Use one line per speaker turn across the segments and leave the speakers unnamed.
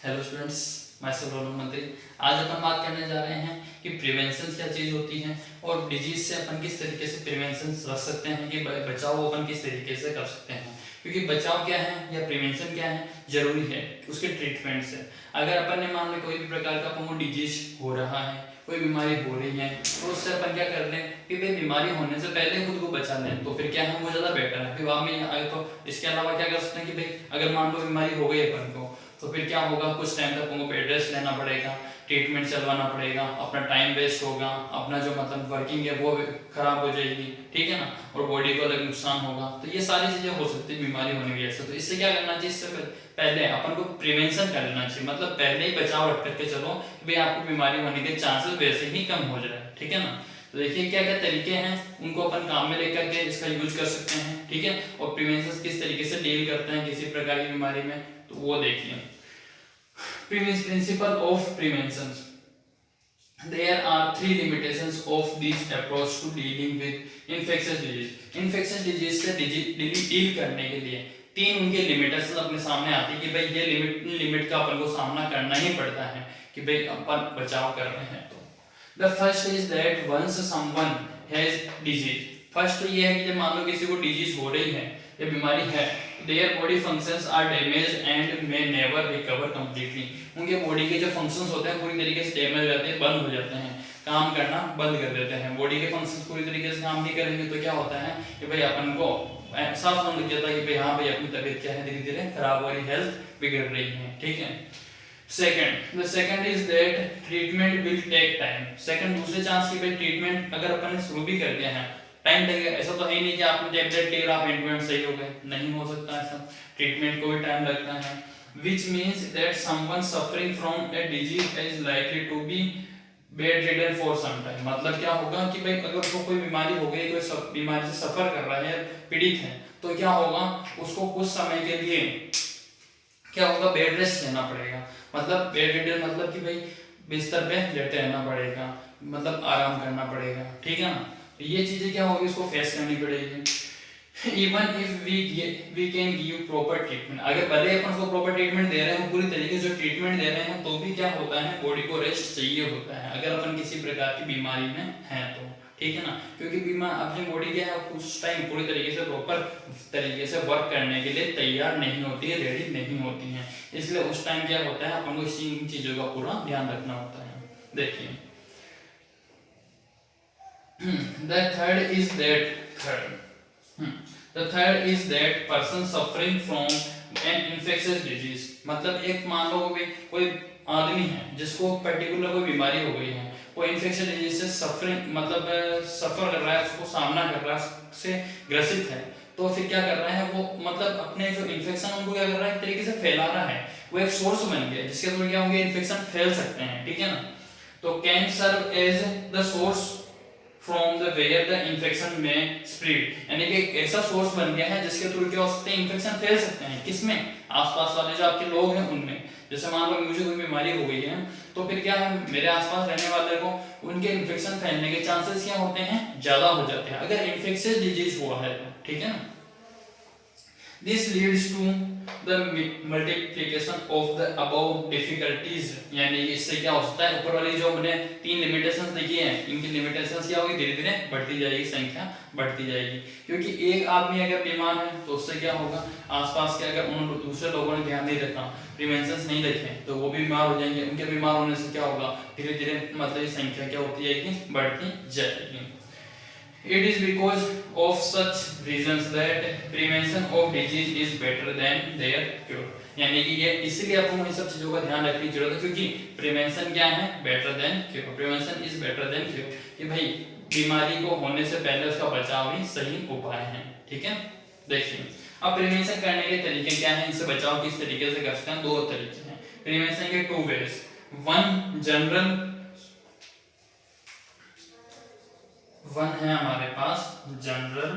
Hello students, मैं सौरभ मंत्री। आज अपन बात करने जा रहे हैं कि प्रिवेंशन क्या चीज़ होती है और डिजीज से अपन किस तरीके से प्रिवेंशन रख सकते हैं कि बचाव अपन किस तरीके से कर सकते हैं। क्योंकि बचाव क्या है या प्रिवेंशन क्या है, जरूरी है उसके ट्रीटमेंट से। अगर अपन ने मान लो कोई भी प्रकार का अपन को डिजीज हो रहा है, कोई बीमारी हो रही है, तो उससे अपन क्या कर लें कि भाई बीमारी होने से पहले खुद को बचा लें, तो फिर क्या है वो ज़्यादा बेटर है। फिर बाद में आगे तो इसके अलावा क्या कर सकते हैं कि भाई अगर मान लो बीमारी हो गई अपन को, तो फिर क्या होगा, कुछ टाइम तक उनको बेड रेस्ट लेना पड़ेगा, ट्रीटमेंट चलवाना पड़ेगा, अपना टाइम वेस्ट होगा, अपना जो मतलब वर्किंग है वो खराब हो जाएगी, ठीक है ना, और बॉडी को अलग नुकसान होगा। तो ये सारी चीजें हो सकती है बीमारी होने की वजह से। तो इससे क्या करना चाहिए, इससे पहले अपन को प्रिवेंशन कर लेना चाहिए, मतलब पहले ही बचाव रख करके चलो कि भाई आपको बीमारी होने के चांसेस वैसे ही कम हो जाए, ठीक है ना। तो देखिए क्या क्या तरीके हैं, उनको अपन काम में लेकर के इसका यूज कर सकते हैं, ठीक है। और प्रिवेंशन किस तरीके से डील करते हैं किसी प्रकार की बीमारी में, तो वो देखिए। Principle of prevention. There are three limitations of this approach to dealing with infectious disease. Infectious disease से डील करने के लिए तीन उनके लिमिटेशंस अपने सामने आती है कि भाई ये लिमिट का अपन को सामना करना ही पड़ता है कि भाई अपन बचाव कर रहे हैं। तो the first is that once someone has disease. First तो ये है कि जब मान लो किसी को डिजीज हो रही है या बीमारी है, their body functions are damaged and may never recover completely. उनके बॉडी के जो फंक्शंस होते हैं पूरी तरीके से डैमेज हो जाते हैं, बंद हो जाते हैं, काम करना बंद कर देते हैं। बॉडी के फंक्शंस पूरी तरीके से काम नहीं करेंगे तो क्या होता है कि भाई अपन को साफ समझ लग जाता है कि भाई हाँ भाई अपनी तबीयत क्या है, धीरे धीरे खराब हो रही, हेल्थ बिगड़ रही है, ठीक है। The second is that treatment will take time. Second दूसरे चांस की भाई ट्रीटमेंट अगर अपन ने शुरू भी कर दिया है, टाइम लगेगा। ऐसा तो है नहीं कि आपने टैबलेट ले आप एंड सही हो गए, नहीं हो सकता ऐसा, ट्रीटमेंट को भी टाइम लगता है। which means that someone suffering from a disease is likely to be bedridden for some time। मतलब क्या होगा कि भाई अगर उसको कोई बीमारी हो गई, कोई बीमारी से सफर कर रहा है, पीड़ित है, तो क्या होगा, उसको कुछ समय के लिए क्या होगा, बेड रेस्ट लेना पड़ेगा। मतलब बेडरिडन मतलब कि भाई बिस्तर पे लेटे रहना पड़ेगा, मतलब आराम करना पड़ेगा, ठीक है ना। तो ये चीजें क्या होगी, उसको फेस करनी पड़ेगी। Even if we can give proper treatment, अगर भले अपन उसको प्रॉपर ट्रीटमेंट दे रहे हैं, पूरी तरीके से ट्रीटमेंट दे रहे हैं, तो भी क्या होता है, बॉडी को रेस्ट चाहिए होता है अगर अपन किसी प्रकार की बीमारी में हैं तो, ठीक है ना। क्योंकि बीमार अपनी बॉडी क्या है उस टाइम पूरी तरीके से प्रॉपर तरीके से वर्क करने के लिए तैयार नहीं होती है, रेडी नहीं होती है, इसलिए उस टाइम क्या होता है अपन को इन चीजों का पूरा ध्यान रखना होता है। देखिए the third is that person suffering from an infectious disease। मतलब एक मान लो कोई आदमी है जिसको पर्टिकुलर कोई बीमारी हो गई है, वो इन्फेक्शन डिजीज से सफरिंग मतलब सफर कर रहा है, उसको सामना कर रहा है, से ग्रसित है, तो फिर क्या कर रहा है वो, मतलब अपने जो इन्फेक्शन उनको क्या कर रहा है, एक तरीके से फैला रहा है, वो एक सोर्स बन गया जिसके थ्रू क्या होंगे, इन्फेक्शन फैल सकते हैं, ठीक है ना। तो can serve as the source from the where the infection में स्प्रेड, यानी कि एक ऐसा सोर्स बन गया है जिसके थ्रू क्या हो सकते हैं, इन्फेक्शन फैल सकते हैं, किसमें, आसपास वाले जो आपके लोग हैं उनमें। जैसे मान लो मुझे कोई बीमारी हो गई है, तो फिर क्या है, मेरे आसपास रहने वाले को उनके इन्फेक्शन फैलने के चांसेस क्या होते हैं, ज्यादा हो जाते हैं अगर इन्फेक्शियस डिजीज हुआ है तो, ठीक है ना। This leads to the multiplication of the above difficulties, यानी इससे क्या हो सकता है, ऊपर वाली जो हमने तीन लिमिटेशंस देखी हैं, इनकी लिमिटेशंस क्या होगी, धीरे धीरे बढ़ती जाएगी, संख्या बढ़ती जाएगी। क्योंकि एक आदमी अगर बीमार है तो उससे क्या होगा, आसपास के अगर उन दूसरे लोगों ने ध्यान नहीं रखा, प्रिवेंशंस नहीं रखे, तो वो भी बीमार हो जाएंगे। उनके बीमार होने से क्या होगा, धीरे धीरे मतलब संख्या क्या होती जाएगी, बढ़ती जाएगी। It is because of such reasons that prevention of disease is better than their cure। यानी कि ये इसलिए आपको इन सब चीजों का ध्यान रखने की जरूरत है, क्योंकि प्रिवेंशन क्या है, better than cure. Prevention is better than cure, कि भाई बीमारी को होने से पहले उसका बचाव ही सही उपाय है, ठीक है। देखिए अब प्रिवेंशन करने के तरीके क्या हैं, इनसे बचाव किस तरीके से कर सकते हैं, दो तरीके हैं प्रिवेंशन के, टू वेज। वन है हमारे पास जनरल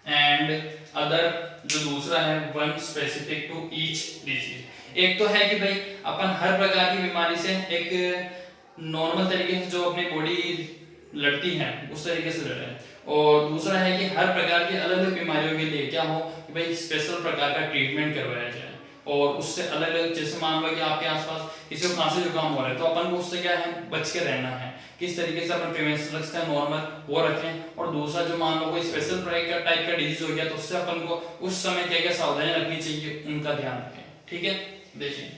एंड अदर, जो दूसरा है one specific to each disease. एक तो है कि भाई अपन हर प्रकार की बीमारी से एक नॉर्मल तरीके से जो अपनी बॉडी लड़ती है उस तरीके से लड़े, और दूसरा है कि हर प्रकार की अलग अलग बीमारियों के लिए क्या हो कि भाई स्पेशल प्रकार का ट्रीटमेंट करवाया जाए। और उससे अलग अलग, जैसे मान लो कि आपके आसपास किसी को खांसी जुकाम हो रहा है तो अपन को उससे क्या है बच के रहना है, किस तरीके से अपन प्रिवेंशन रख सकते हैं नॉर्मल वो रखें। और दूसरा जो मान लो कोई स्पेशल टाइप का डिजीज हो गया तो उससे अपन को उस समय क्या क्या सावधानी रखनी चाहिए उनका ध्यान रखें, ठीक है। देखिए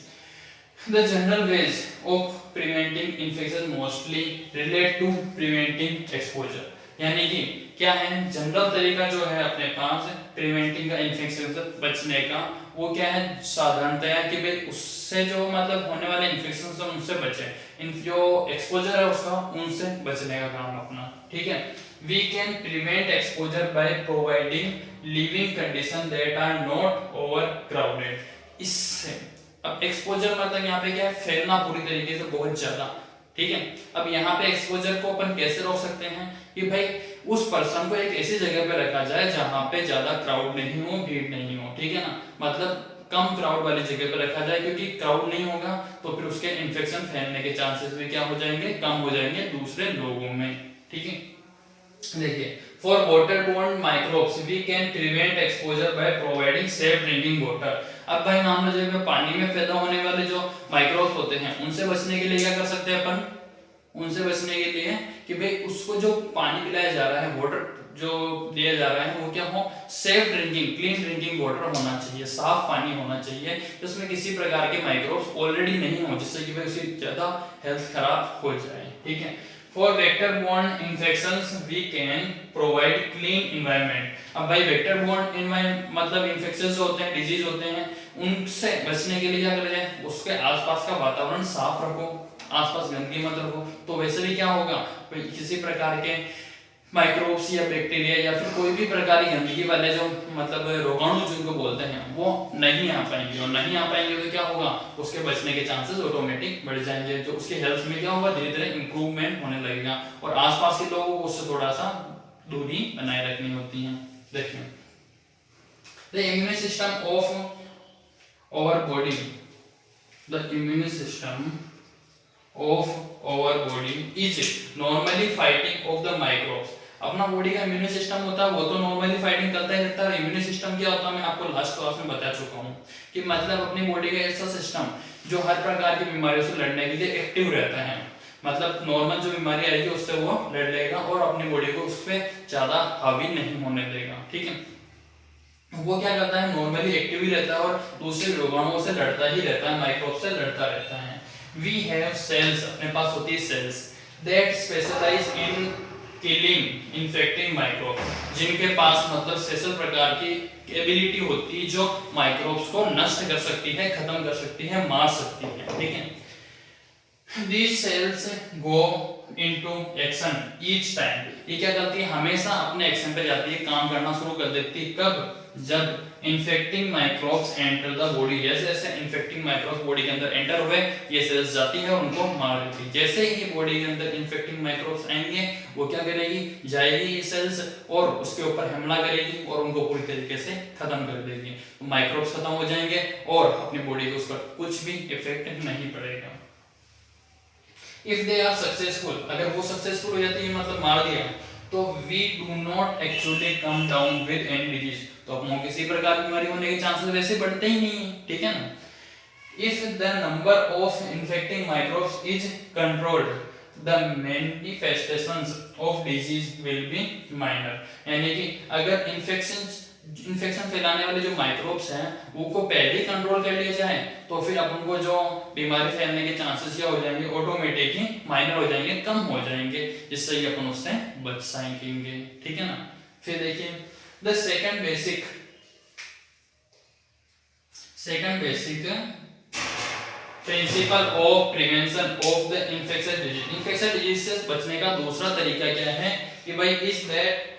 the general ways of preventing infection mostly relate to preventing exposure, यानी कि क्या है जनरल तरीका जो है अपने पास प्रिवेंटिंग का इन्फेक्शन से बचने का, वो क्या है साधारणतया कि भाई उससे जो मतलब होने वाले इन्फेक्शन से उनसे बचे, इन जो एक्सपोजर है उसका उनसे बचने का काम अपना, ठीक है। We can prevent exposure by providing living condition that are not over crowded. इससे अब एक्सपोजर मतलब यहाँ पे क्या है फैलना पूरी तरीके से बहुत ज्यादा, ठीक है। अब यहाँ पे एक्सपोजर को अपन कैसे रोक सकते हैं कि भाई उस पर्सन को एक ऐसी जगह पे रखा जाए जहाँ पे ज्यादा क्राउड नहीं हो, भीड़ नहीं हो, ठीक है ना, मतलब कम क्राउड वाली जगह पे रखा जाए, क्योंकि क्राउड नहीं होगा तो फिर उसके इन्फेक्शन फैलने के चांसेस भी क्या हो जाएंगे, कम हो जाएंगे दूसरे लोगों में, ठीक है। देखिए for waterborne microbes we can prevent exposure by providing safe drinking water. अब भाई मान लो जब पानी में पैदा होने वाले जो माइक्रोब्स होते हैं उनसे बचने के लिए क्या कर सकते हैं अपन, उनसे बचने के लिए कि भाई उसको जो पानी पिलाया जा रहा है, वाटर जो दिया जा रहा है वो क्या हो safe drinking clean drinking water होना चाहिए, साफ पानी होना चाहिए जिसमें किसी प्रकार के माइक्रोब्स ऑलरेडी नहीं हो जिससे कि भाई उसकी ज्यादा हेल्थ खराब हो जाए, ठीक है। For vector-borne infections, we can provide clean environment. अब भाई vector-borne environment मतलब infections होते हैं, disease होते हैं, उनसे बचने के लिए क्या करें जाए, उसके आसपास का वातावरण साफ रखो, आसपास गंदगी मत रखो, तो वैसे भी क्या होगा किसी प्रकार के माइक्रोब्स या बैक्टीरिया या फिर कोई भी प्रकार की गंदगी वाले जो मतलब रोगाणु जिनको बोलते हैं वो नहीं आ पाएंगे, और नहीं आ पाएंगे तो क्या होगा उसके बचने के चांसेस ऑटोमेटिक बढ़ जाएंगे, जो उसके हेल्थ में क्या होगा धीरे धीरे इंप्रूवमेंट होने लगेगा, और आसपास के लोगों को उससे थोड़ा सा दूरी बनाए रखनी होती है। देखिए the immune system of our body, the immune system of our body is normally fighting of the microbes। अपना बॉडी का इम्यून सिस्टम होता है वो तो नॉर्मली फाइटिंग करता ही रहता है। इम्यून सिस्टम क्या होता है मैं आपको लास्ट क्लास में बता चुका हूँ कि मतलब अपनी बॉडी का ऐसा सिस्टम जो हर प्रकार की बीमारियों से लड़ने के लिए एक्टिव रहता है, मतलब नॉर्मल जो बीमारी आएगी उससे वो लड़ लेगा और अपनी बॉडी को उस पर ज्यादा हावी नहीं होने देगा, ठीक है। वो क्या करता है नॉर्मली एक्टिव ही रहता है और दूसरे रोगाणुओं से लड़ता ही रहता है, माइक्रोब से लड़ता रहता है। We have cells, अपने पास होती है cells that specialize in killing infecting microbes, जिनके पास मतलब स्पेशल प्रकार की एबिलिटी होती है जो माइक्रोब्स को नष्ट कर सकती है, खत्म कर सकती है, मार सकती है, ठीक है। These cells go into action each time, ये क्या करती है हमेशा अपने एक्शन पे जाती है, काम करना शुरू कर देती है, कब जब infecting microbes enter the body, जैसे जैसे इन्फेक्टिंग माइक्रोब्स बॉडी के अंदर एंटर हुए ये सेल्स जाती है और उनको मार देती है। जैसे ही बॉडी के अंदर इन्फेक्टिंग माइक्रोब्स आएंगे वो क्या करेगी, जाएगी ये सेल्स और उसके ऊपर हमला करेगी और उनको पूरी तरीके से खत्म कर देगी, तो माइक्रोब्स खत्म हो जाएंगे और अपनी बॉडी को उस पर कुछ भी इफेक्ट नहीं पड़ेगा। इफ दे आर सक्सेसफुल, अगर वो सक्सेसफुल हो जाती है मतलब मार दिया, तो we do not actually come down with any disease, तो अपनों किसी प्रकार की बीमारी होने के चांसेस वैसे बढ़ते ही नहीं, ठीक है ना। If the number of infecting microbes is controlled the manifestations of disease will be minor, यानी कि अगर इन्फेक्शन फैलाने वाले जो माइक्रोब्स हैं वो को पहले कंट्रोल कर लिया जाए तो फिर अपन को जो बीमारी फैलने के चांसेस क्या हो जाएंगे ऑटोमेटिक ही माइनर हो जाएंगे, कम हो जाएंगे, जिससे कि अपन उससे बच सकेंगे, ठीक है ना। फिर देखिए the second basic principle of prevention of the infectious disease, infectious disease से बचने का दूसरा तरीका क्या है कि भाई इज दैट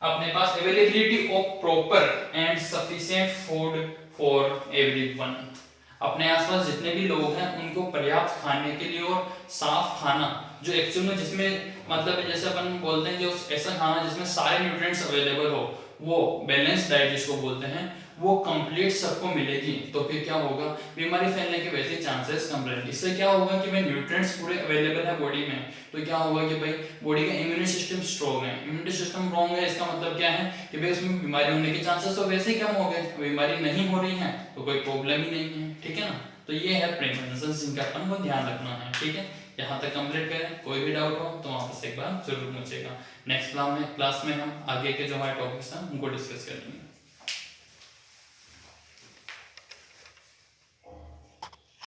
अपने पास availability of proper and sufficient food for everyone, अपने आसपास जितने भी लोग हैं उनको पर्याप्त खाने के लिए और साफ खाना जो एक्चुअल में जिसमें मतलब जैसे अपन बोलते हैं जो ऐसा खाना जिसमें सारे न्यूट्रिएंट्स अवेलेबल हो वो बैलेंस डाइट जिसको बोलते हैं वो कंप्लीट सबको मिलेगी, तो फिर क्या होगा, बीमारी फैलने के वैसे चांसेस कम रहेंगे। इससे क्या होगा कि भाई न्यूट्रिएंट्स पूरे अवेलेबल है बॉडी में, तो क्या होगा कि भाई बॉडी का इम्यून सिस्टम स्ट्रॉन्ग है। इम्यूनिटी सिस्टम स्ट्रॉन्ग है इसका मतलब क्या है कि भाई उसमें बीमारी होने के चांसेस तो वैसे ही कम हो गए, बीमारी नहीं हो रही है तो कोई प्रॉब्लम ही नहीं है, ठीक है ना। तो ये है प्रिवेंशन जिनका अपन को ध्यान रखना है, ठीक है। यहाँ तक कंप्लीट करें, कोई भी डाउट हो तो वापस एक बार जरूर पूछेगा। नेक्स्ट क्लास में हम आगे के जो हमारे टॉपिक्स हैं उनको डिस्कस करेंगे।